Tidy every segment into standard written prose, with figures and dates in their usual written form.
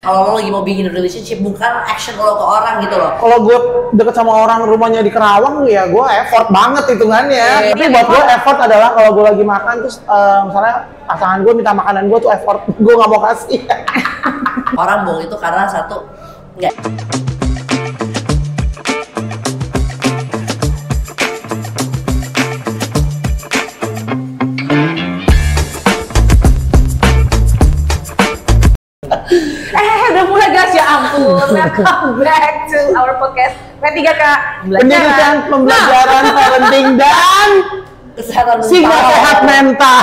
kalau lo lagi mau bikin relationship, bukan action lo ke orang gitu loh. Kalau gue deket sama orang rumahnya di Kerawang ya gue effort banget hitungannya. Tapi buat gue effort adalah kalau gue lagi makan terus misalnya pasangan gue minta makanan gue tuh effort, gue nggak mau kasih. Orang bohong itu karena satu nggak. Udah mulai guys, ya ampun. Welcome back to our podcast P3K Pendidikan, pembelajaran, parenting, dan Kesehatan sehat mental.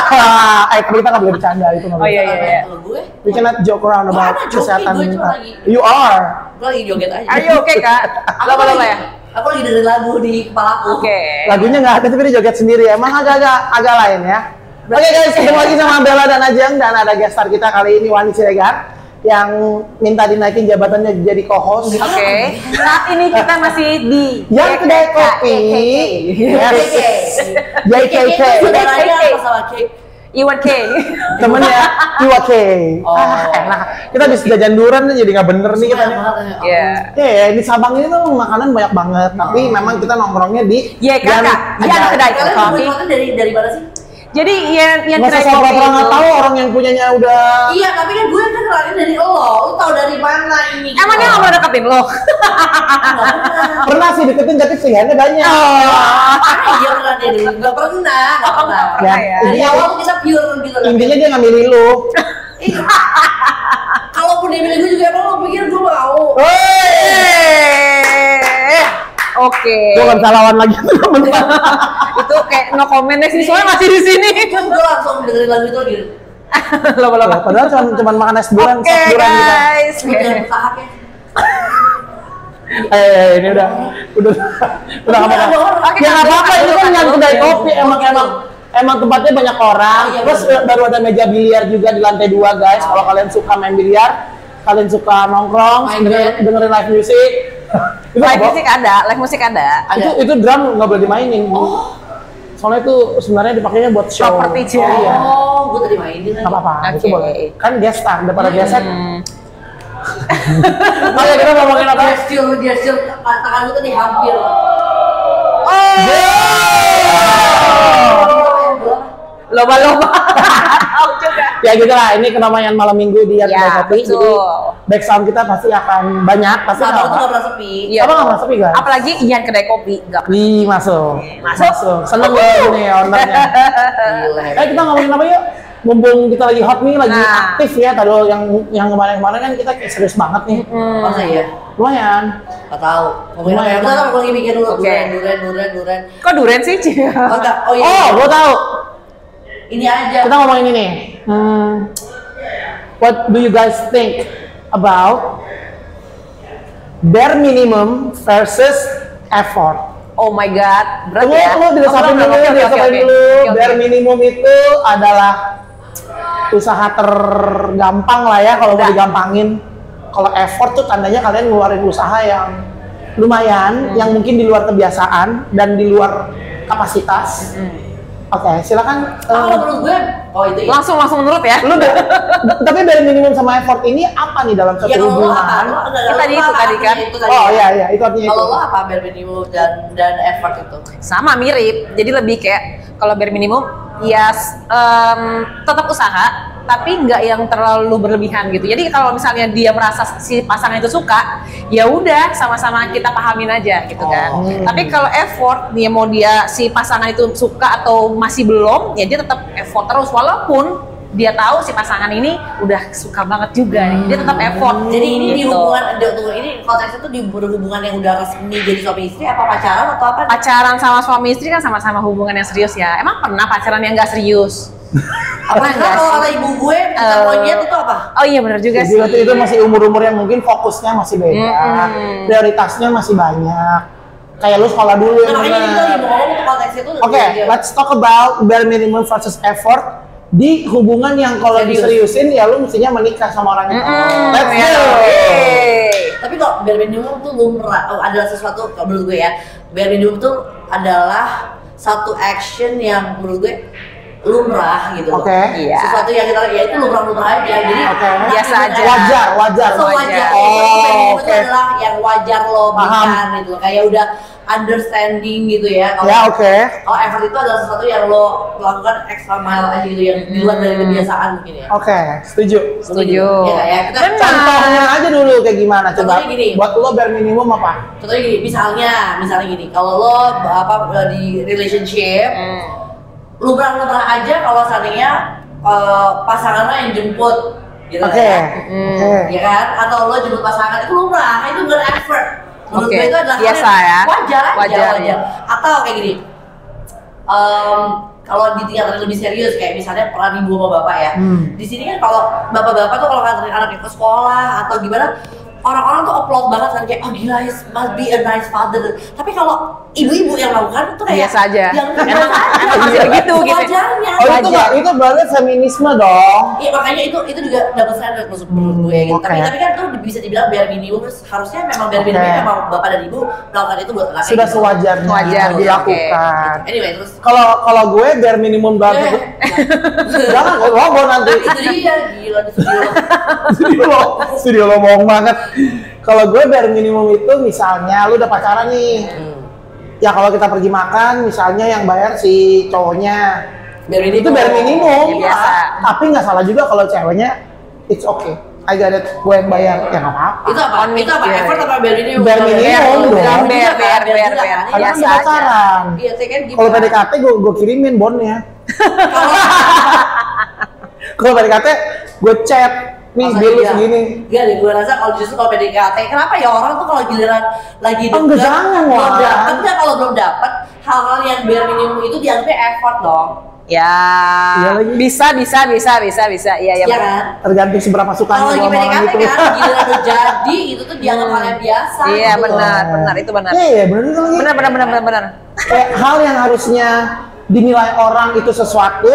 Kita nggak boleh bercanda itu nggak Oh boleh. iya. Kalau gue, We cannot joke around about Mana joking, kesehatan gue cuma mental. lagi- You are. gue lagi joget aja. Are you okay kak? Lama-lama ya? Aku lagi dengerin lagu di kepalaku. Oke. Lagunya nggak ada tapi dia joget sendiri. Emang agak lain ya. Oke guys, ketemu lagi sama Bella dan Ajeng dan ada guest star kita kali ini Wani Siregar yang minta dinaikin jabatannya jadi co-host. Oke. Saat ini kita masih di Yang kedai kopi. Yes. JKK. Saudaranya apa sama cake? Iwan K. Temennya Iwake. Oh. Enak. Kita habis jajan durian nih, jadi nggak bener nih kita nih. Iya. Ya, di Sabang ini tuh makanan banyak banget, tapi memang kita nongkrongnya di YKK, yang kedai Kalian kopi. beli makan dari mana sih? Jadi yang nggak kedai usah kopi pura-pura nggak itu. tahu orang yang punyanya udah. Iya, tapi kan gue kan kenalin dari lo. Lo tau dari mana ini? Emang dia nggak mau deketin lo? Pernah sih deketin tapi pilihannya banyak. Iya pernah deh, nggak pernah. Ya, ya. Dari awal kita pure gitu loh. intinya dia nggak milih lu. Iya. Kalaupun dia milih gue juga emang lo pikir gue mau. Oke. Gue nggak bisa lawan lagi temen. Itu kayak no comment deh sih, soalnya masih di sini. Kan gue langsung dengerin lagu itu lagi. Lama-lama. Padahal cuma makan es durian, Oke sop durian gitu. guys. Gue jangan bertahap ya. Ini udah nggak apa-apa. Oke, Ya nggak apa-apa, ini kan yang kedai kopi Oke. emang tempatnya banyak orang. Oh, iya, Terus baru ada meja biliar juga di lantai 2 guys. Kalau kalian suka main biliar, kalian suka nongkrong, Main dengerin live music. Itu Live apa? musik ada, live musik ada. Itu drum nggak boleh dimainin. Soalnya itu sebenarnya dipakainya buat show. Properti aja. Iya. Oh, gue tadi mainin Nggak apa-apa, itu Oke. boleh. Kan guest star, daripada geset. Oke, kita ngomongin apa? Gesture, tangan lu tadi hampir. Loba-loba. Tahu juga. Ya gitu lah, ini keramaian malam minggu di Yang Kedai Ya, Kopi. Jadi betul. background kita pasti akan banyak, pasti Sabar nggak itu apa. gak pernah sepi. Iya. Apa nggak sepi guys? Apalagi Ian kedai kopi, enggak. Wih, masuk. Masuk. Seneng gue gini ownernya. Gila. Kita ngomongin apa yuk? Mumpung kita lagi hot nih, lagi Nah. aktif ya. Tadi yang kemarin-kemarin kan kita kayak serius banget nih. Masa iya? Lumayan. Gak tau. Ngomongin apa ya? Kita kan lagi bikin dulu. Oke. Duren. Kok duren sih, Ci? Oh enggak, oh iya. Oh, gue tahu. Ini aja. Kita ngomongin ini. What do you guys think about bare minimum versus effort? Oh my god, berat Tunggu, ya. lu diresapin dulu, Oke. Bare minimum itu adalah usaha tergampang lah ya kalau mau Udah. digampangin. Kalau effort tuh tandanya kalian ngeluarin usaha yang lumayan, yang mungkin di luar kebiasaan dan di luar kapasitas. Oke, silakan. Kalau menurut gue, oh itu ya. Langsung menurut ya. Lu tapi bare minimum sama effort ini apa nih dalam satu Ya kalau lo apa? hubungan? Lo ada- Tadi lo itu apa tadi artinya kan? itu tadi Oh kan? iya, itu artinya itu. Kalau lo apa bare minimum dan effort itu? Sama mirip. Jadi lebih kayak kalau bare minimum ya tetap usaha tapi nggak yang terlalu berlebihan gitu. Jadi kalau misalnya dia merasa si pasangan itu suka, ya udah sama-sama kita pahamin aja gitu kan. Oh. Tapi kalau effort dia mau dia si pasangan itu suka atau masih belum, ya dia tetap effort terus walaupun dia tahu si pasangan ini udah suka banget juga nih. Dia tetap effort. Jadi ini di gitu. hubungan, tunggu, ini konteksnya tuh di berhubungan yang udah resmi jadi suami istri apa pacaran atau apa? Pacaran sama suami istri kan sama-sama hubungan yang serius ya. Emang pernah pacaran yang nggak serius? Apa Pernah nggak kalau sih? kata ibu gue kita monyet itu apa? Oh iya benar juga Jadi sih. waktu itu masih umur-umur yang mungkin fokusnya masih beda, prioritasnya masih banyak. Kayak lu sekolah dulu Nah, yang makanya kita lagi bener. mau ngomong tuh konteksnya tuh. Oke, let's talk about bare minimum versus effort di hubungan yang kalau Serius. diseriusin ya lu mestinya menikah sama orang itu. Let's Ya, go. oke. Tapi kalau bare minimum tuh lumrah, adalah sesuatu kalau menurut gue ya, bare minimum tuh adalah satu action yang menurut gue lumrah gitu loh. Oke. Iya. Sesuatu yang kita ya itu lumrah-lumrah aja. Jadi Oke. Biasa aja. Wajar. Sewajar. Oh, Itu oke. adalah yang wajar lo Paham. berikan gitu loh. Kayak udah understanding gitu ya. Ya, oke. Kalau effort itu adalah sesuatu yang lo lakukan extra mile aja gitu, yang di luar dari kebiasaan mungkin ya. Oke, setuju. Setuju. Ya, ya. Kita Benar. Contohnya aja dulu kayak gimana coba. Contohnya gini. Buat lo bare minimum apa? contohnya gini, misalnya gini, kalau lo di relationship, lumrah-lumrah aja kalau seandainya pasangan lo yang jemput gitu Oke. kan. Oke. Ya kan? Atau lo jemput pasangan itu lumrah, itu bukan effort. Menurut Oke. gue itu adalah hal Biasa yang ya. wajar aja, Wajar, wajar. ya. Atau kayak gini, kalau di tingkatan lebih serius kayak misalnya peran ibu sama bapak ya. Di sini kan kalau bapak-bapak tuh kalau nganterin anaknya ke sekolah atau gimana, orang-orang tuh upload banget kan kayak oh gila, he must be a nice father. Tapi kalau ibu-ibu yang lakukan tuh kayak Biasa aja. yang Emang masih begitu gitu. Sewajarnya. Oh itu nggak, itu berarti feminisme dong. Iya makanya itu juga double standard menurut gue gitu. Oke. Tapi kan tuh bisa dibilang bare minimum, harusnya memang bare minimum Oke. memang bapak dan ibu melakukan itu buat anaknya. Sudah gitu. sewajarnya Wajar, dilakukan. Anyway terus Kalau gue bare minimum banget. Jangan kok logo nanti. itu dia gila di studio. Studio lo bohong banget. Kalau gue bare minimum itu misalnya lu udah pacaran nih. Ya kalau kita pergi makan misalnya yang bayar si cowoknya. Bare minimum. Itu bare minimum. Ya, biasa. Tapi nggak salah juga kalau ceweknya it's okay. I got it, gue yang bayar. Ya nggak apa-apa. Itu apa? Itu apa? Iya. Effort apa bare minimum? Bare minimum dong. Bare. Karena Biasa udah aja. pacaran. Iya, saya kan gitu. Kalau PDKT gue kirimin bonnya. Kalau PDKT gue chat. Nih Masa bill lu iya? segini. Enggak deh, gue rasa kalau justru kalau PDKT, kenapa ya orang tuh kalau giliran lagi Oh, enggak, jangan, belum Wan. dapet, enggak, kalau belum dapet hal-hal yang bare minimum itu dianggapnya effort dong. Ya, Iya lagi. bisa. Iya, Iya kan? Tergantung seberapa sukanya Kalau lagi sama orang PDKT itu. kan, giliran udah jadi itu tuh dianggap hal yang biasa. Iya, gitu loh. benar, itu benar. Iya, benar itu lagi. Benar. Kayak hal yang harusnya dinilai orang itu sesuatu,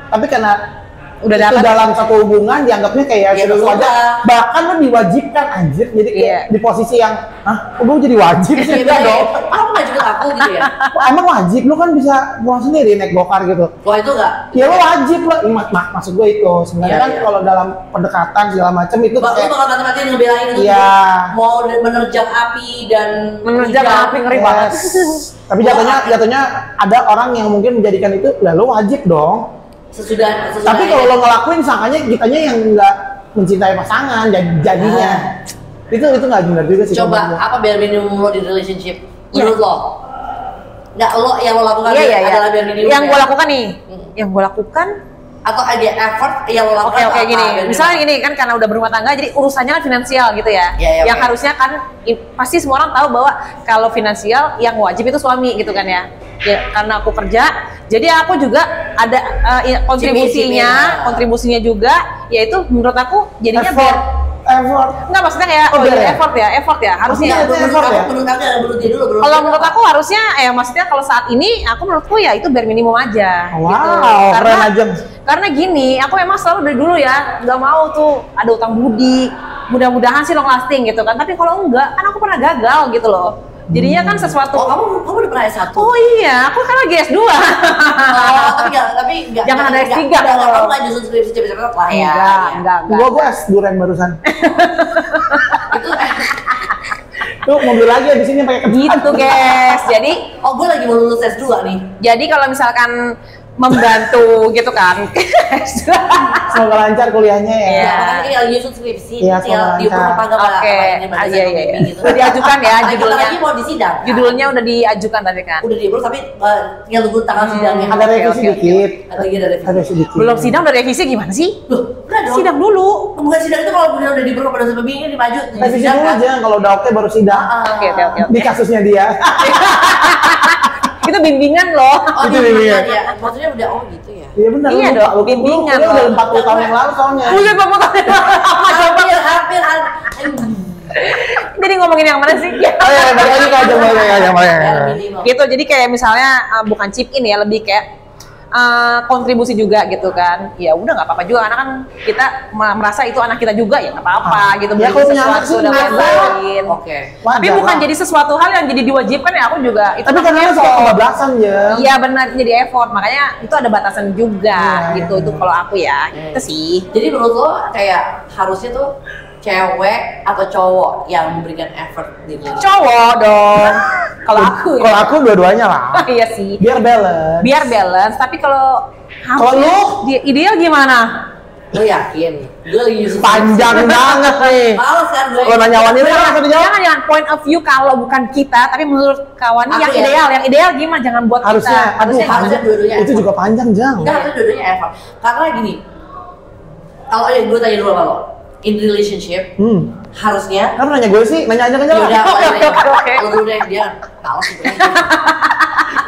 tapi karena Udah itu dapat. dalam satu hubungan dianggapnya kayak Iya, sudah sudah. wajar. Bahkan lo diwajibkan anjir. Jadi kayak Iya. di posisi yang, kok gue jadi wajib sih? Iya, Enggak bener. dong. Kamu nggak jemput aku gitu ya? Wah, emang wajib, lo kan bisa pulang sendiri naik gokar gitu. Wah itu nggak? Ya lo wajib lah, maksud gue itu. Sebenarnya Iya, kan iya. kalau dalam pendekatan segala macam itu Lu kayak, bakal mati-mati ngebelain itu Iya. mau menerjang api dan Menerjang hujan. api, ngeri banget. Tapi jatuhnya ada orang yang mungkin menjadikan itu, lah lo wajib dong. Sesudah Tapi kalau lo ngelakuin, sangkanya kitanya yang nggak mencintai pasangan, jadinya. Itu nggak benar juga sih. coba menurut gua. apa bare minimum lo di relationship Iya. menurut lo? Nggak, lo yang lo lakukan Iya. adalah bare minimum Yang ya? gue lakukan nih, yang gue lakukan atau ada effort yang lo lakukan? Oke apa gini, bare misalnya minimum? gini kan karena udah berumah tangga jadi urusannya kan finansial gitu ya. Iya, Yang oke. harusnya kan pasti semua orang tahu bahwa kalau finansial yang wajib itu suami gitu kan ya. Ya karena aku kerja, jadi aku juga ada kontribusinya juga, yaitu menurut aku jadinya effort. enggak maksudnya kayak Oh, biar ya? effort ya harusnya. Maksudnya Menurut effort kamu, ya? menurut kamu, menurut dia dulu, Kalau menurut aku harusnya maksudnya kalau saat ini aku menurutku ya itu bare minimum aja Wow, gitu. keren aja. Karena gini, aku emang selalu dari dulu ya nggak mau tuh ada utang budi. Mudah-mudahan sih long lasting gitu kan. Tapi kalau enggak, kan aku pernah gagal gitu loh. Jadinya kan sesuatu. Oh kamu udah pernah S1? Oh iya, aku kan lagi S2. Oh, tapi enggak. Jangan ada S3 Enggak, dong. kamu nggak justru skripsi cepet-cepet lah ya. Enggak. Gua S duren barusan. Itu Tuh mobil lagi abis ini pakai ketan. Gitu guys. Jadi oh gue lagi mau lulus S2 nih. kalau misalkan membantu gitu kan. Semoga lancar kuliahnya ya. Iya. Ya, makanya ini lagi nyusun skripsi, Iya, tinggal semoga diukur lancar. apa enggak Mbak? Oke. Apa ini, Mbak? Iya. Gitu. Udah diajukan ya Lagi judulnya. lagi mau disidang. kan? Judulnya udah diajukan tapi kan. Udah diukur tapi tinggal tunggu tanggal sidangnya. Ada Oke, revisi oke, oke. dikit. Lagi ada revisi. Ada sedikit. Belum sidang udah revisi gimana sih? Loh, udah dong. Sidang dulu. Bukan sidang itu kalau udah diukur pada sampai begini dimaju Revisi disidang dulu kan? aja, kalau udah oke baru sidang. Oke. Di kasusnya dia. Itu bimbingan loh. Oh, Itu bimbingan dia. ya. Maksudnya udah gitu ya. Iya benar. Iya lu- dong, lu- bimbingan lu udah loh. 40 tahun yang lalu soalnya. Buset Bapak tadi. Hampir. Jadi ngomongin yang mana sih? Oh iya, balik lagi ke ajang. Bare minimum. Gitu. Jadi kayak misalnya bukan chip in ya, lebih kayak kontribusi juga gitu kan. Ya udah nggak apa-apa juga karena kan kita merasa itu anak kita juga ya nggak apa-apa gitu. Ya, kalau punya anak sih udah lain. Oke. Tapi bukan jadi sesuatu hal yang jadi diwajibkan ya, aku juga itu Tapi kadang suka kebablasan ya. Iya benar, jadi effort, makanya itu ada batasan juga gitu. Itu kalau aku ya, itu sih. Jadi menurut lo kayak harusnya tuh cewek atau cowok yang memberikan effort di relationship? Cowok dong. Kalau aku ya. Kalau aku dua-duanya lah. Iya sih. Biar balance. Biar balance, tapi kalau lu dia ideal gimana? Lo yakin? Gue lagi Yusuf panjang banget nih. males kan gue. Kalau nanya wanita langsung dijawab. Jangan point of view kalau bukan kita, tapi menurut kawan Aku yang ya. ideal. Yang ideal gimana? Jangan buat Harusnya, kita. aduh, harusnya dua-duanya itu effort. juga panjang jang. Enggak, harusnya dua-duanya effort. Karena gini, kalau gue tanya dulu sama lo, in relationship, harusnya Kan nanya gue sih, nanya aja ya udah, Oke. lo dulu deh, dia males gitu.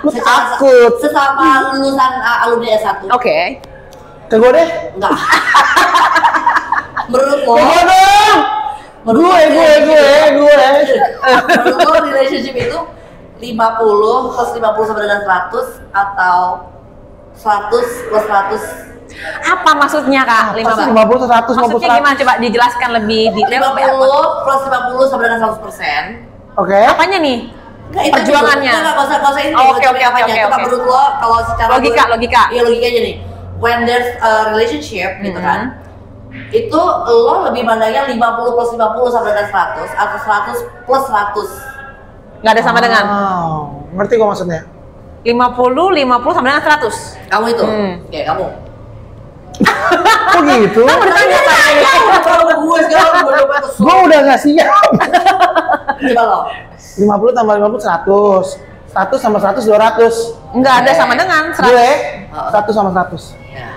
Aku takut. Sesama lulusan alumni S1. Oke. Ke gue deh. Enggak. Menurut lo, Ke gue dong. menurut Gue. menurut lo relationship itu 50 plus 50 sama dengan 100 atau 100 plus 100? Apa maksudnya kak? Pasti 50, 100, 50, Maksudnya gimana? Coba dijelaskan lebih detail. 50 plus 50 sama dengan 100%. Oke. Apanya nih? Enggak, itu Perjuangannya. Enggak usah ini. Oh, oke. Coba menurut lo kalau secara Logika. Iya, logikanya nih. When there's a relationship gitu kan. Itu lo lebih mandangnya 50 plus 50 sama dengan 100 atau 100 plus 100? Nggak ada sama dengan Ngerti gue maksudnya. 50 sama dengan 100. Kamu itu? Oke, kamu. Kok gitu? Kan udah tanya tadi. Kalau gue sekarang gue coba kesel. Gue udah gak siap. Coba lo. 50 tambah 50, 100. 100 sama 100, 200. Nggak ada sama dengan 100. Gue 100 sama 100. Ya.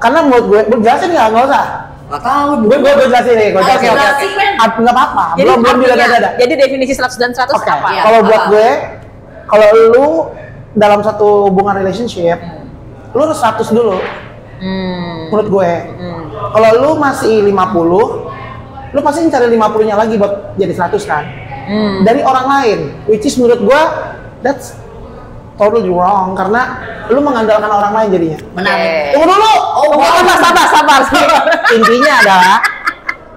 Karena menurut gue jelasin nggak usah. Nggak tahu. Gue jelasin nih, gue Ayo, jelasin. jelasin, men. Nggak apa-apa. Jadi Belum artinya, ada. jadi definisi 100 dan 100 Oke. apa? Iya. Kalau buat apa? gue, kalau lu dalam satu hubungan relationship, lu harus 100 dulu. Menurut gue. Kalau lu masih 50, lu pasti cari 50-nya lagi buat jadi 100 kan? Dari orang lain, which is menurut gue that's totally wrong karena lu mengandalkan orang lain jadinya. Menarik. Tunggu dulu. Sabar. Intinya adalah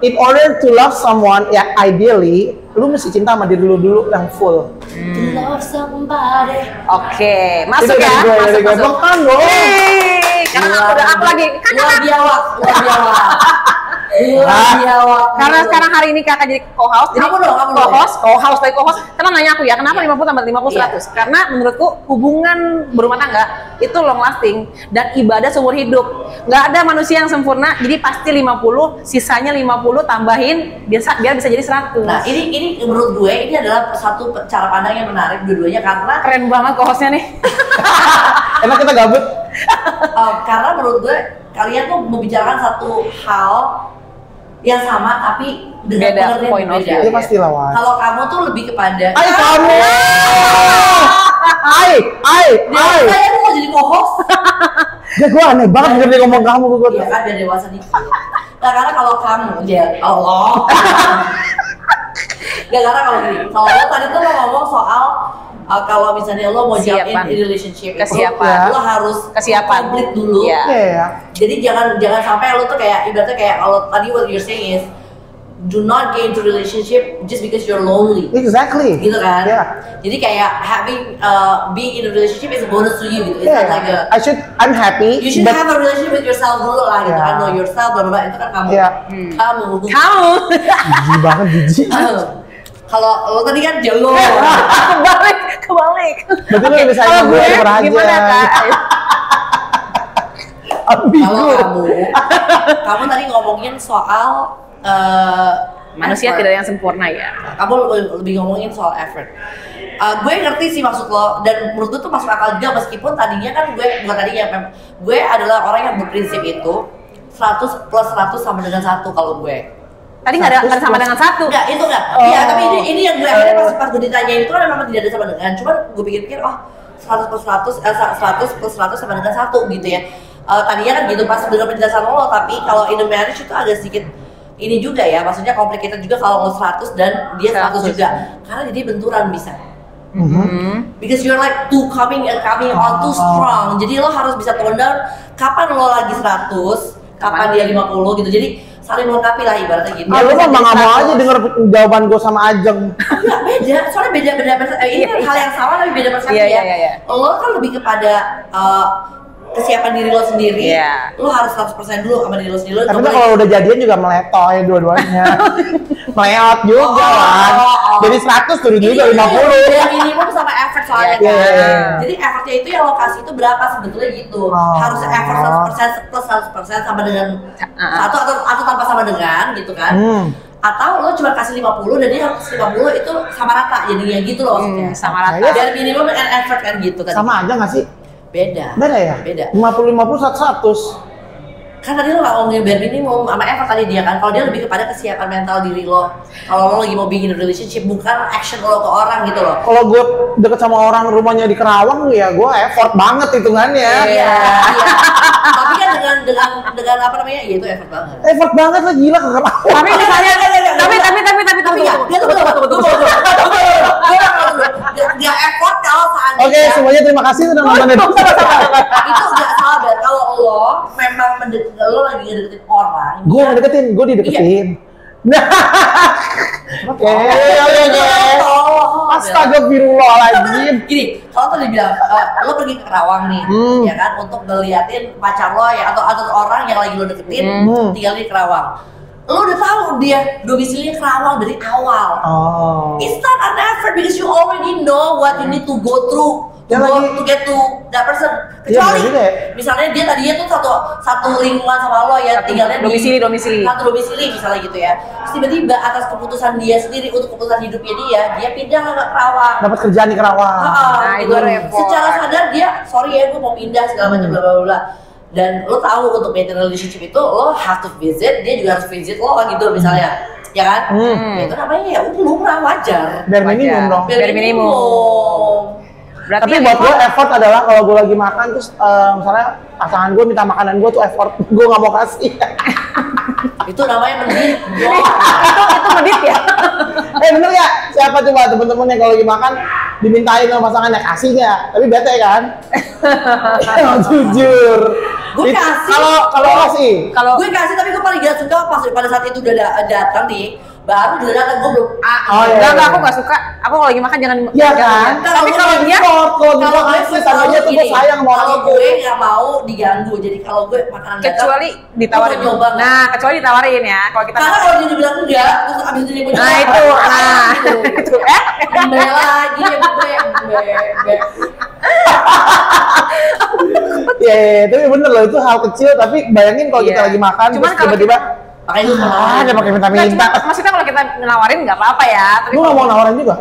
in order to love someone, ya ideally lu mesti cinta sama diri lu dulu yang full. To love somebody. Oke, masuk Itu ya. dari gue, dari gue. Masuk. Bukan dong. Karena udah apa lagi? Luar biawak. Karena sekarang hari ini kakak jadi co-host, jadi Kamu dong. co-host. Karena nanya aku ya, kenapa 50 tambah 50 100? Karena menurutku hubungan berumah tangga itu long lasting dan ibadah seumur hidup. Nggak ada manusia yang sempurna, jadi pasti 50, sisanya 50 tambahin biar bisa jadi 100. Nah, ini menurut gue ini adalah satu cara pandang yang menarik dua-duanya karena keren banget co-hostnya nih. Enak kita gabut. karena menurut gue kalian tuh membicarakan satu hal yang sama tapi dengan Beda pengertian point of berbeda. view. Ya pastilah, Wan. Kalau kamu tuh lebih kepada Hai kamu. Hai. saya tuh mau jadi co-host. Ya gue aneh banget denger dia ngomong kamu gue. Iya kan biar dewasa dikit. Nah, karena kalau kamu ya Allah. Gak, karena kalau gini, kalau lo tadi tuh lo ngomong soal kalau misalnya lo mau jump Kesiapan. in relationship Kesiapan. itu, lo harus Kesiapan. komplit dulu. Iya. Iya. Jadi jangan sampai lo tuh kayak ibaratnya kayak kalau tadi what you're saying is do not get into relationship just because you're lonely. Exactly. Gitu kan? Yeah. Jadi kayak having being in a relationship is a bonus to you gitu. It's Yeah. not like a I'm happy. you should but have a relationship with yourself dulu lah gitu Yeah. kan, know yourself bla bla bla, itu kan kamu. Yeah. Kamu. Kamu. jijik banget jijik. Kalau lo tadi kan jelo. Kebalik. Berarti lu lebih sayang Kalau sama gue daripada aja. gimana kak? Ambigu. Kalau kamu tadi ngomongin soal Manusia effort. tidak ada yang sempurna ya. Kamu lebih ngomongin soal effort. Gue ngerti sih maksud lo dan menurut gue tuh masuk akal juga meskipun tadinya kan gue bukan tadinya gue adalah orang yang berprinsip itu 100 plus 100 sama dengan 1 kalau gue. Tadi nggak ada sama dengan 1. Enggak, itu enggak. Iya, tapi ini yang gue akhirnya pas gue ditanyain itu kan memang tidak ada sama dengan. Cuman gue pikir-pikir, oh 100 plus 100 plus 100 sama dengan 1 gitu ya. Tadinya kan gitu pas dengan penjelasan lo, tapi kalau in a marriage itu agak sedikit ini juga ya, maksudnya complicated juga kalau lo 100 dan dia 100 juga. Karena jadi benturan bisa. Because you're like coming on too strong. Jadi lo harus bisa tone down kapan lo lagi 100, kapan dia 50 gitu. Jadi saling melengkapi lah ibaratnya gitu. Lu mah nggak mau aja denger jawaban gue sama Ajeng. Enggak, beda. Soalnya beda ini kan hal yang sama tapi beda persepsi ya. Lo kan lebih kepada kesiapan diri lo sendiri. Lo harus 100% dulu sama diri lo sendiri. Tapi kalau udah jadian juga meletoy dua-duanya. Meleot juga kan. Jadi 100 turun juga 50. Yang minimum sama effort soalnya kan. Jadi effortnya itu yang lokasi itu berapa sebetulnya gitu. Harus effort 100% plus 100% sama dengan satu atau tanpa sama dengan gitu kan. Atau lo cuma kasih 50 dan dia harus 50 itu sama rata jadinya gitu loh maksudnya. Sama rata. Dan minimum and effort kan gitu tadi. Sama aja nggak sih? Beda ya? Beda 50 100 kan tadi lo gak ngomongin bare minimum sama effort tadi dia kan. Kalau dia lebih kepada kesiapan mental diri lo kalau lo lagi mau bikin relationship, bukan action lo ke orang gitu loh. Kalau gue deket sama orang rumahnya di Kerawang ya gue effort banget hitungannya. Iya tapi kan dengan apa namanya, ya itu effort banget. Effort banget lah, gila ke Kerawang. Tapi misalnya tapi ya dia tuh gak effort kalau seandainya. Oke, semuanya terima kasih sudah nonton. Itu gak salah banget kalau lo memang lo lagi ngedeketin orang. Gue ngedeketin, gue dideketin. Oke. Astagfirullahaladzim. Gini, kalau tadi bilang lo pergi ke Kerawang nih, ya kan, untuk ngeliatin pacar lo ya atau orang yang lagi lo deketin tinggal di Kerawang. Lo udah tahu dia domisilinya Kerawang dari awal. It's not an effort because you already know what you need to go through to get to that person. Kecuali misalnya dia tadinya tuh satu lingkungan sama lo ya, tinggalnya domisili satu domisili misalnya gitu ya. Terus tiba-tiba atas keputusan dia sendiri untuk keputusan hidupnya dia pindah ke Kerawang. Dapat kerjaan di Kerawang. Nah, itu repot. Secara sadar dia, sorry ya gue mau pindah segala macam bla bla bla. Dan lo tahu untuk maintain relationship itu lo have to visit, dia juga harus visit lo gitu misalnya, ya kan? Ya itu namanya ya udah lumrah, wajar. Bare minimum dong. Bare minimum. Berarti tapi buat gue effort adalah kalau gue lagi makan terus misalnya pasangan gue minta makanan gue tuh effort, gue nggak mau kasih. Itu namanya menit. itu menit ya. Bener ya? Siapa coba temen-temen yang kalau lagi makan dimintain sama pasangannya kasih nggak? Tapi bete kan? Jujur. Gue kasih. Kalau kasih. Kalau gue kasih tapi gue paling gak suka pas pada saat itu udah datang nih. Baru juga datang gue belum. Enggak, aku nggak suka. Aku kalau lagi makan jangan. Iya kan? Tapi kalau dia, kalau kasih samanya tuh gue sayang mau. Kalau gue nggak mau diganggu. Jadi kalau gue makanan kecuali ditawarin. Kecuali ditawarin ya. Kalau kita. Karena kalau dia bilang enggak, terus abis itu dia punya. Nah itu. Embe lagi embe. Ya, tapi bener loh itu hal kecil. Tapi bayangin kalau kita lagi makan, cuman terus tiba-tiba pakai lu ada pakai minta-minta. Maksudnya kalau kita nawarin nggak apa-apa ya. Lu nggak mau nawarin juga?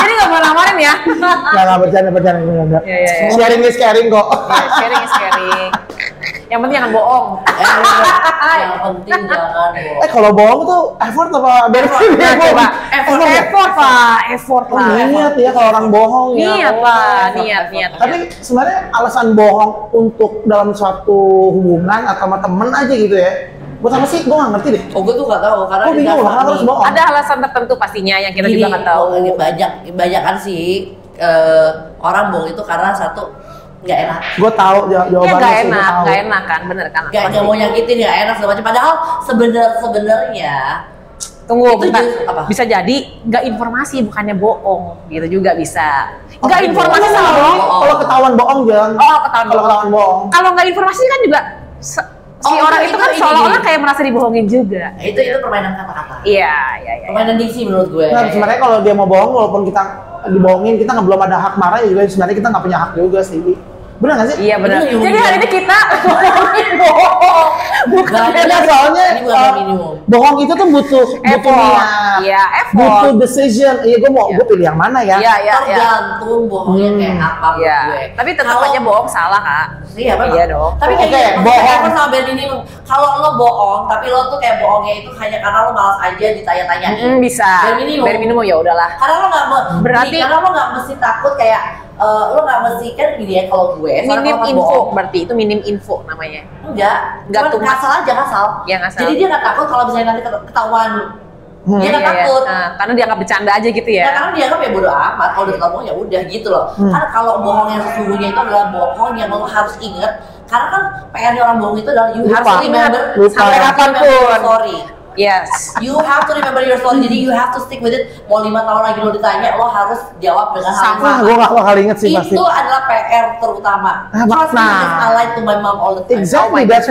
Jadi nggak mau nawarin ya? Nggak bercanda. Sharing is caring kok. Sharing is caring. Yang penting jangan bohong. Yang penting jangan bohong. Kalau bohong tuh effort apa? Effort lah. Niat ya kalau orang bohong ya. Niat. Tapi sebenarnya alasan bohong untuk dalam suatu hubungan atau sama temen aja gitu ya. Buat apa sih? Gue nggak ngerti deh. Gue tuh nggak tahu karena gue bingung lah harus bohong. Ada alasan tertentu pastinya yang kita juga nggak tahu. Banyak kan sih orang bohong itu karena satu nggak enak. Gue tahu jawabannya. Nggak enak kan, bener kan? Nggak mau nyakitin, nggak enak segala macam. Padahal sebenarnya tunggu, bisa jadi nggak informasi bukannya bohong gitu juga bisa. Nggak informasi sama bohong. Kalau ketahuan bohong jangan. Ketahuan bohong. Kalau nggak informasi kan juga si orang itu kan seolah-olah kayak merasa dibohongin juga. Itu permainan kata-kata. Iya. Permainan diksi menurut gue. Nah, sebenarnya kalau dia mau bohong walaupun kita dibohongin, kita belum ada hak marah juga. Sebenarnya kita nggak punya hak juga sih. Benar nggak sih? Iya benar. Jadi hari ini kita bohong. Bukan soalnya bohong itu tuh butuh niat. Iya, effort. Butuh decision. Iya, gue pilih yang mana ya? Iya. Tergantung bohongnya kayak apa gue. Tapi tetap aja bohong salah, Kak. Iya, benar. Iya dong. Tapi kayak bohong sama bare minimum. Kalau lo bohong, tapi lo tuh kayak bohongnya itu hanya karena lo malas aja ditanya-tanyain. Bisa. Bare minimum ya udahlah. Karena lo nggak mesti takut kayak lo nggak mesti kan gini ya kalau gue minim info berarti itu minim info namanya enggak tuh ngasal aja. Ya, ngasal. Jadi dia nggak takut kalau misalnya nanti ketahuan Dia nggak takut. Karena dianggap bercanda aja gitu ya. Ya karena dianggap ya bodo amat, kalau udah ngomong ya udah gitu loh. Kan kalau bohong yang sesungguhnya itu adalah bohong yang lo harus ingat. Karena kan PR-nya orang bohong itu adalah you have to remember sampai kapanpun. Sorry. Yes. You have to remember your story, jadi you have to stick with it. Mau 5 tahun lagi lo ditanya, lo harus jawab dengan hal yang sama. Gue gak bakal inget sih pasti. Itu adalah PR terutama. Trust me, I lied to my mom all the time. Exactly, that's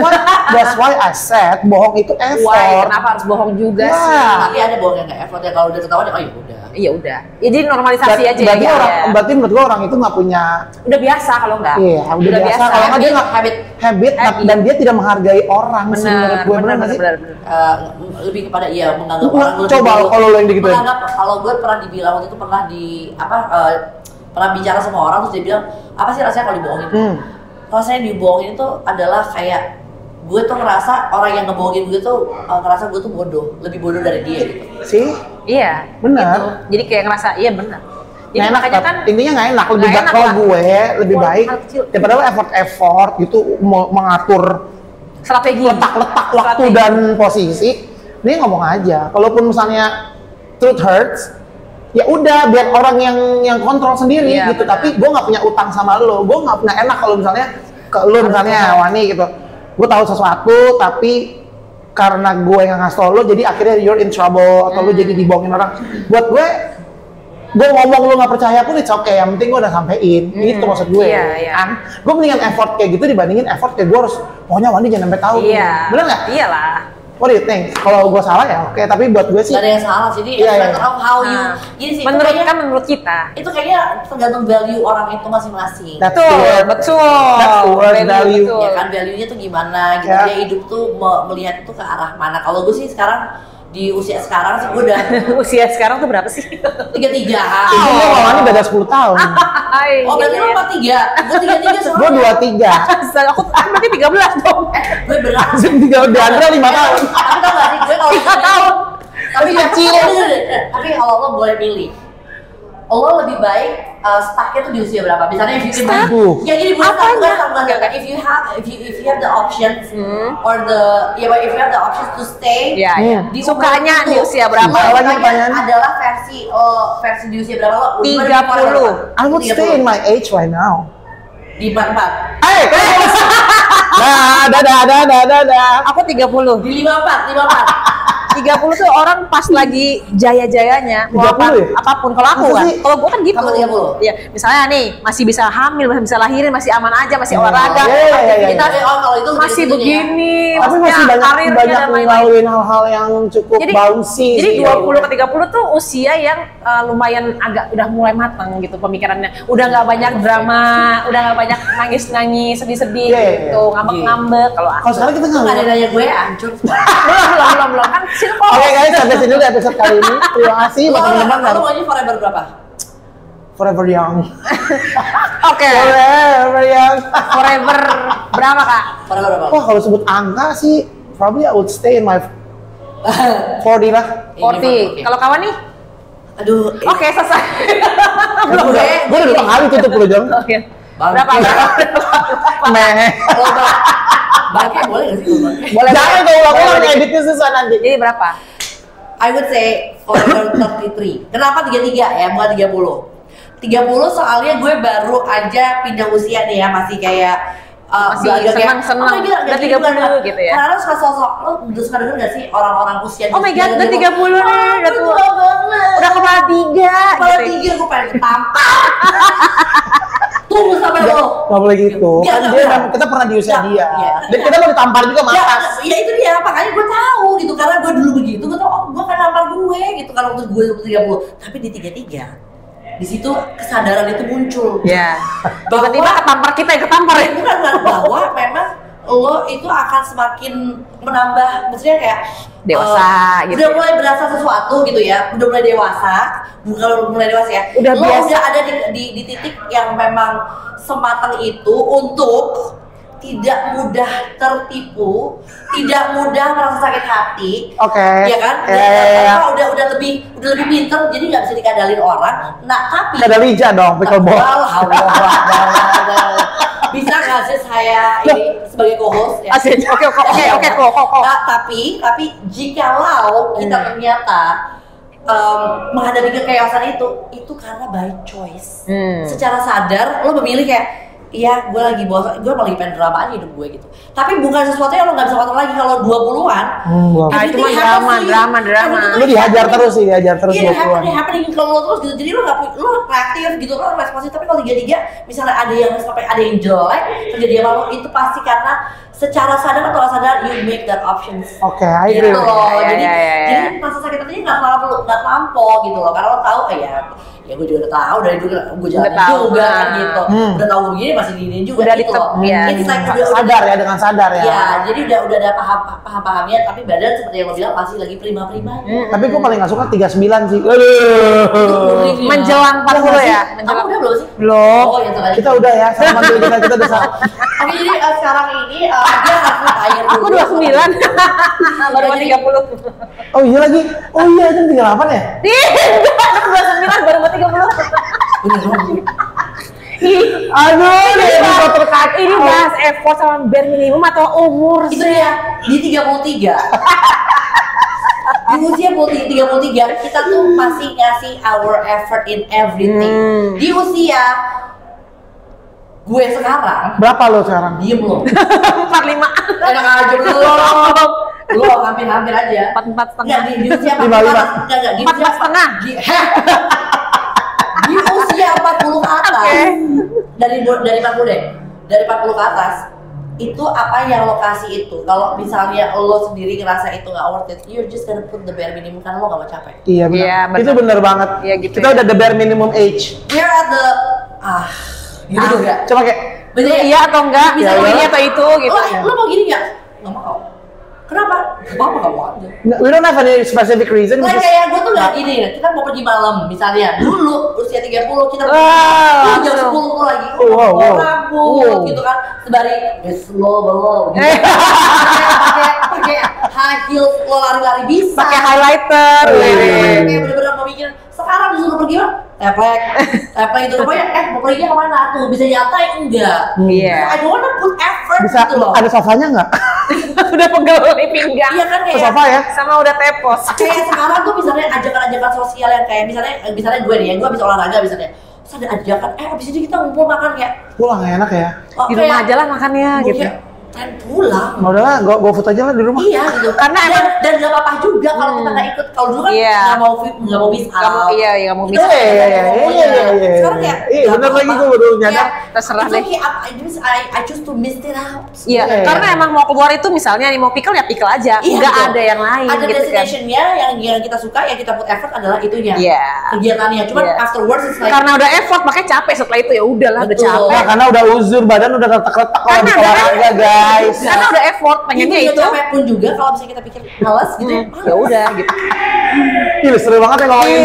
why I said bohong itu effort. Why? Kenapa harus bohong juga sih? Tapi ada bohong yang gak effort ya, kalau udah ketahuan ya, oh ya udah. Iya udah. Ya jadi normalisasi aja berarti ya. Berarti menurut gue orang itu nggak punya. Udah biasa kalau nggak. Iya, udah biasa. Kalau nggak dia nggak habit, dan dia tidak menghargai orang. Menurut gue benar sih. Lebih kepada menganggap orang. Coba kalau lo yang digituin. Menganggap kalau gue pernah dibilang waktu itu pernah pernah bicara sama orang terus dia bilang apa sih rasanya kalau dibohongin? Rasanya dibohongin itu adalah kayak gue tuh ngerasa orang yang ngebohongin gue tuh ngerasa gue tuh bodoh, lebih bodoh dari dia gitu. Sih? Iya. Benar. Gitu. Jadi kayak ngerasa iya benar. Jadi enak, makanya kan intinya nggak enak. Lebih baik kalau gue lebih baik daripada lo effort gitu mengatur strategi, letak waktu dan posisi. Ini ngomong aja. Kalaupun misalnya truth hurts, ya udah biar orang yang kontrol sendiri gitu. Bener. Tapi gue nggak punya utang sama lo. Gue nggak punya enak kalau misalnya ke lo misalnya Wani gitu. Gue tahu sesuatu tapi karena gue yang ngasih tau lo jadi akhirnya you're in trouble atau lo jadi dibohongin orang. Buat gue ngomong lo nggak percaya pun it's okay, yang penting gue udah sampein. Itu maksud gue. Kan gue mendingan effort kayak gitu dibandingin effort kayak gue harus pokoknya Wani jangan sampai tahu. Bener nggak? Iyalah. What do you think? Kalau gue salah ya oke, tapi buat gue sih gak ada yang salah sih, ini matter of how you. Gini sih, menurut kita itu kayaknya tergantung value orang itu masing-masing. Betul. Value. Ya kan value-nya tuh gimana gitu. Dia hidup tuh melihat itu ke arah mana. Kalau gue sih sekarang di usia sekarang sih gue udah usia sekarang tuh berapa sih? 33. Itu lo lawannya beda 10 tahun. Oh berarti lo 43? Gue 33 soalnya. Gue 23. Aku berarti 13 dong. Gue berat. 3 udah Andra 5 tahun. Tapi tau gak sih gue kalau 3 tahun. Tapi kecil. Tapi kalau lo boleh milih, lo lebih baik stucknya tuh di usia berapa? Misalnya if you can ya jadi bukan stuck, if you have the options or if you have the options to stay di sukanya di usia berapa? Adalah versi di usia berapa lo? 30. I would stay in my age right now. Di 44. Aku 30. Di 54. 30 tuh orang pas lagi jaya-jayanya mau apapun. Kalau aku kan, kalau gue kan gitu. Kamu 30? Iya, misalnya nih masih bisa hamil, masih bisa lahirin, masih aman aja, masih olahraga. Kalau itu masih begini, tapi masih banyak ngelaluin hal-hal yang cukup bouncy. Jadi 20 ke 30 tuh usia yang lumayan agak udah mulai matang gitu pemikirannya. Udah nggak banyak drama, udah nggak banyak nangis-nangis, sedih-sedih gitu, ngambek-ngambek. Kalau sekarang kita nggak ada nanya gue hancur. belum kan. Oke guys, sampai sini dulu episode kali ini. Terima kasih buat teman-teman. Lo maunya forever berapa? Forever young. Oke. Forever young. Forever berapa kak? Forever berapa? Wah kalau sebut angka sih, probably I would stay in my 40 lah. 40. Kalau kawan nih? Aduh. Oke, selesai. Gue udah 2 kali tutup lo Jong. Berapa? Bangke boleh gak sih? Boleh. Jangan kalau ulang-ulang editnya susah nanti. Jadi berapa? I would say forever 33. Kenapa 33 ya? Bukan 30. 30 soalnya gue baru aja pindah usia nih ya, masih kayak masih senang-senang udah 30 gitu ya. Karena suka sosok, lo suka denger gak sih orang-orang usia oh my god, udah 30 nih, udah tua banget. Udah kepala 3 kepala 3, gue pengen ketampar. Tunggu sampai lo. Gak boleh gitu. Kan kita pernah di usia dia. Dan kita mau ditampar juga matas. Ya itu dia, makanya gue tahu gitu. Karena gue dulu begitu, gue tau oh gue kan nampar gue gitu. Kalau waktu gue 30. Tapi di 33, di situ kesadaran itu muncul. Iya. Tiba-tiba ketampar kita yang ketampar ya. Bukan, bahwa memang lo itu akan semakin menambah, maksudnya kayak dewasa gitu. Udah mulai berasa sesuatu gitu ya, udah mulai dewasa, bukan mulai dewasa ya. Udah lo biasa. udah ada di titik yang memang sematang itu untuk tidak mudah tertipu, tidak mudah merasa sakit hati. Oke. Ya kan? Udah lebih pinter, jadi nggak bisa dikadalin orang. Nah tapi kadalija dong, pickleball. Alhamdulillah. bisa nggak sih saya ini sebagai co-host ya? Asik. Oke. Tapi jikalau kita ternyata menghadapi kechaosan itu karena by choice. Secara sadar lo memilih kayak iya, gue lagi bosan, gue lagi pengen drama aja hidup gue gitu. Tapi bukan sesuatu yang lo gak bisa kontrol lagi kalau 20-an. Itu mah drama. Lu dihajar terus 20-an. Iya, happening ke lo terus gitu. Jadi lo reaktif gitu, lo responsif. Tapi kalau 33, misalnya ada yang sampai ada yang jelek terjadi sama lo, itu pasti karena secara sadar atau nggak sadar you make that options. Oke, I agree. Gitu loh. Jadi masa sakit hatinya nggak terlampau gitu loh. Karena lo tahu ya gue juga udah tahu dari dulu gue jalan juga kan gitu. Udah tahu gue begini masih gini juga udah gitu loh. It's like sadar ya, dengan sadar ya. Iya, jadi udah ada paham-pahamnya, tapi badan seperti yang lo bilang masih lagi prima-prima. Tapi gue paling nggak suka 39 sih. Menjelang 40 ya. Kamu udah belum sih? Belum. Oh, ya Kita udah ya, sama dulu kita udah sama. Oke, jadi sekarang ini dia harus retire dulu. Aku 29. Baru 30. Oh iya lagi. Oh iya, itu 38 ya? Aku 29 baru 30. Aduh, ini bahas effort sama bare minimum atau umur Itu sih? ya, di 33. Di usia 33 kita tuh masih ngasih our effort in everything. Di usia gue sekarang, berapa lo sekarang? diem lo. 45. Enak aja belum. Lu hampir aja. 44,5. Enggak di usia 55. Enggak di usia 44,5. Di usia 40 ke atas. Dari 40 deh. Dari 40 ke atas. Itu apa yang lo kasih itu. Kalau misalnya lo sendiri ngerasa itu nggak worth it, you're just gonna put the bare minimum karena lo nggak mau capek. Iya benar. Iya, benar. Itu benar banget. Iya, gitu kita ya. udah the bare minimum age. We're at the gitu enggak? Coba kayak Bener ya? Iya atau enggak? Bisa Bisa ini ya. atau itu gitu. Lo mau gini nggak? Nggak mau. Kenapa? Apa nggak mau aja? we don't have any specific reason. Like just- kayak gue tuh nggak gini, kita mau pergi malam misalnya. Dulu usia 30 kita pergi Wow, jam langsung. 10 tuh lagi. Wow. Rambut gitu kan. Sembari slow belum gitu. Pakai high heels lo lari-lari bisa. Pakai highlighter. Kayak bener-bener mau mikir sekarang disuruh pergi mah teplek itu pokoknya mau pergi kemana tuh bisa nyantai enggak? Iya. I don't wanna put effort bisa gitu loh. ada sofanya nggak? Udah pegel di pinggang. Iya kan Ke kayak sofa ya? Sama udah tepos. kayak sekarang tuh misalnya ajakan-ajakan sosial yang kayak misalnya gue nih ya, gue habis olahraga misalnya. Terus ada ajakan, abis ini kita ngumpul makan kayak Pulang enak ya. Di rumah aja lah makannya gitu. Kan pulang. Nah, udahlah, go food aja lah di rumah. Iya gitu. Karena dan gak apa-apa juga kalau kita nggak ikut. Kalau dulu kan Iya. nggak mau miss out. Iya, kamu Itu bisa. Iya. Sekarang kayak Iya, nggak bener apa-apa. lagi gue baru nyadar. Kayak, Terserah it's deh. okay, I choose to miss it out. Iya, Iya. karena emang mau keluar itu misalnya nih mau pickle ya pickle aja, Iya, nggak betul. ada yang lain Ada gitu kan. destinationnya yang kita suka, yang kita put effort adalah itunya. Iya. Kegiatannya. Cuman Iya. afterwards it's like Karena udah effort makanya capek setelah itu ya udahlah udah Betul. capek. Nah, karena udah uzur, badan udah retak-retak kalau habis Karena ada olahraga guys. Karena udah effort pengennya itu itu. capek pun juga kalau misalnya kita pikir malas gitu ya. Ya udah gitu. Ih, seru banget ya ngomongin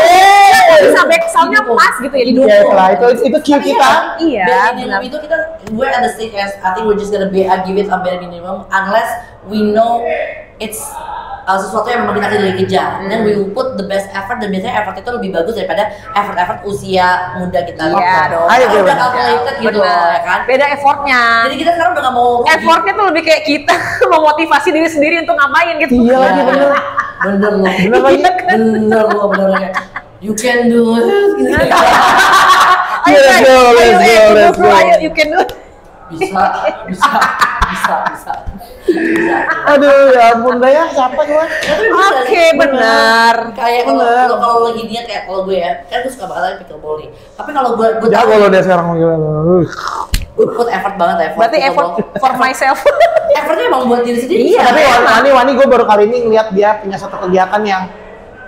Iya. Sampai soundnya pas gitu ya di Iya, dukung. lah itu cue kita. Iya, Bare minimum benar. itu kita we're at the stage as I think we're just gonna give it a bare minimum unless we know it's sesuatu yang memang kita lagi kejar. Then we will put the best effort dan biasanya effort itu lebih bagus daripada effort usia muda kita. Iya dong. Karena Ayo, udah benar. calculated gitu loh, Benar. ya kan. Beda effortnya. Jadi kita sekarang udah gak mau rugi. Effortnya tuh lebih kayak kita memotivasi diri sendiri untuk ngapain gitu. Iya lagi bener. Bener loh. Bener lagi. Bener loh, bener kayak you can do it gitu. Ayo, Let's go, let's go, let's go. Ayo, you can do it. bisa. Aduh, ya ampun, udah ya, capek gue. Oke, benar. Kayak Bener. kalau lagi niat kayak kalau gue ya, kan gue suka banget pickleball nih. Tapi kalau gue Jago lo dia sekarang gila. gue put effort banget Berarti effort for myself. Effortnya emang buat diri sendiri. Iya. Tapi Wani gue baru kali ini ngeliat dia punya satu kegiatan yang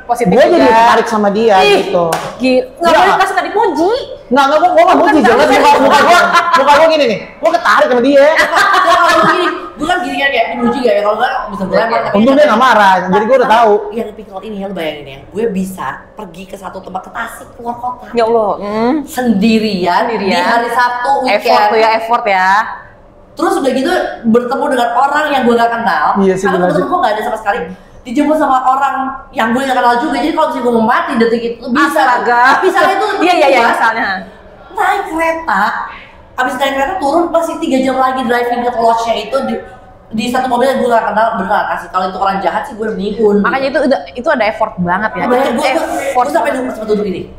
Positif gue jadi juga. tertarik sama dia Ih, gitu. Nggak Iya. boleh suka dipuji. Nggak, gue nggak Bukan puji, jelas sama muka gue gini nih, gue ketarik sama dia. Kalau lu gini, gue kan gini kan kayak dimuji gak ya, kalau enggak bisa dilempar. Tapi Untung dia nggak marah, jadi gue udah tahu. Yang pickle ini ya, lu bayangin ya, gue bisa pergi ke satu tempat ke Tasik keluar kota Ya Allah. sendirian di hari Sabtu Effort weekend. tuh ya, effort ya. Terus udah gitu bertemu dengan orang yang gue gak kenal. Iya sih, Karena benar temen sih. gue gak ada sama sekali. Dijemput sama orang yang gue gak kenal juga. Jadi kalau misalnya gue mau mati detik itu bisa. Astaga. Misalnya itu Iya, misalnya. naik kereta abis naik kereta turun masih 3 jam lagi driving ke lodge-nya itu di satu mobil yang gue gak kenal beneran kasih. Kalau itu orang jahat sih gue minggun. Makanya itu ada effort banget ya. Gue sampai duduk ini.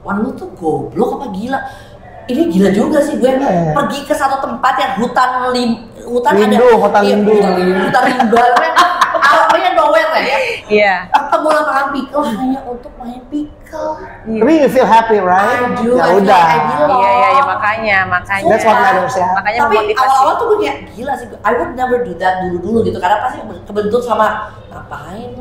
Wan lu tuh goblok apa gila? Ini gila juga sih gue pergi ke satu tempat yang hutan rindu. Hutan rimba. Alamnya nowhere lah ya. Iya. Ketemu lapangan pickle hanya untuk main pickle. Tapi you feel happy, right? Ya udah. Iya, makanya. That's what matters ya. Makanya tapi memotivasi. awal-awal tuh gue kayak gila sih, I would never do that dulu gitu karena pasti kebentuk sama ngapain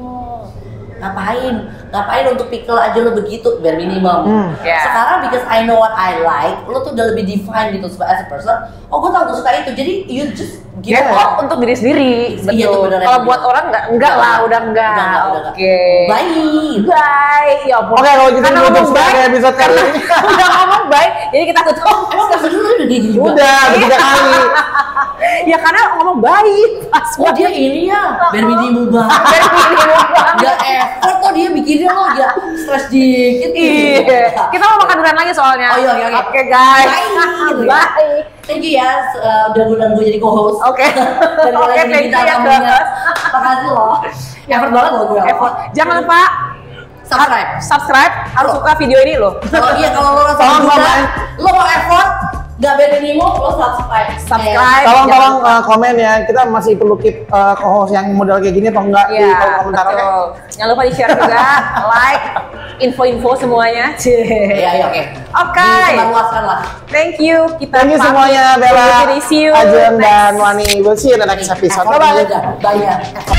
untuk pickle aja lo begitu biar minimum. Sekarang because I know what I like, lo tuh udah lebih define gitu as a person. Oh gue tau gue suka itu, jadi you just give up untuk diri sendiri. Iya tuh bener. Kalau buat orang enggak lah, udah enggak. Oke. Bye. Ya ampun. Oke, kalau gitu Karena kita ngomong baik episode kali ini. udah ngomong baik, jadi kita tutup. Emang pas dulu udah gini juga? Udah 3 kali. Ya karena ngomong baik. Oh dia ini ya, biar minimum banget. Gak effort kok dia bikinnya lo, dia stres dikit gitu. Iya. Kita mau makan durian lagi soalnya. Oh iya. Oke guys. Bye. Thank you ya, udah ngundang gue jadi co-host. Oke. Oke, thank you ya guys. Makasih loh. Effort banget loh gue. Effort. Jangan lupa subscribe, harus suka video ini loh. Kalau lo rasa lo mau effort, gak beda minimum, lo subscribe. Tolong komen ya, kita masih perlu keep co-host yang model kayak gini atau enggak di kolom komentar. Jangan lupa di share juga, like, info-info semuanya. Iya, oke. Disebarluaskan lah. Thank you. Thank you semuanya, Bella, See you Ajeng dan Wani. We'll see you in the next episode. Bye-bye. Bye.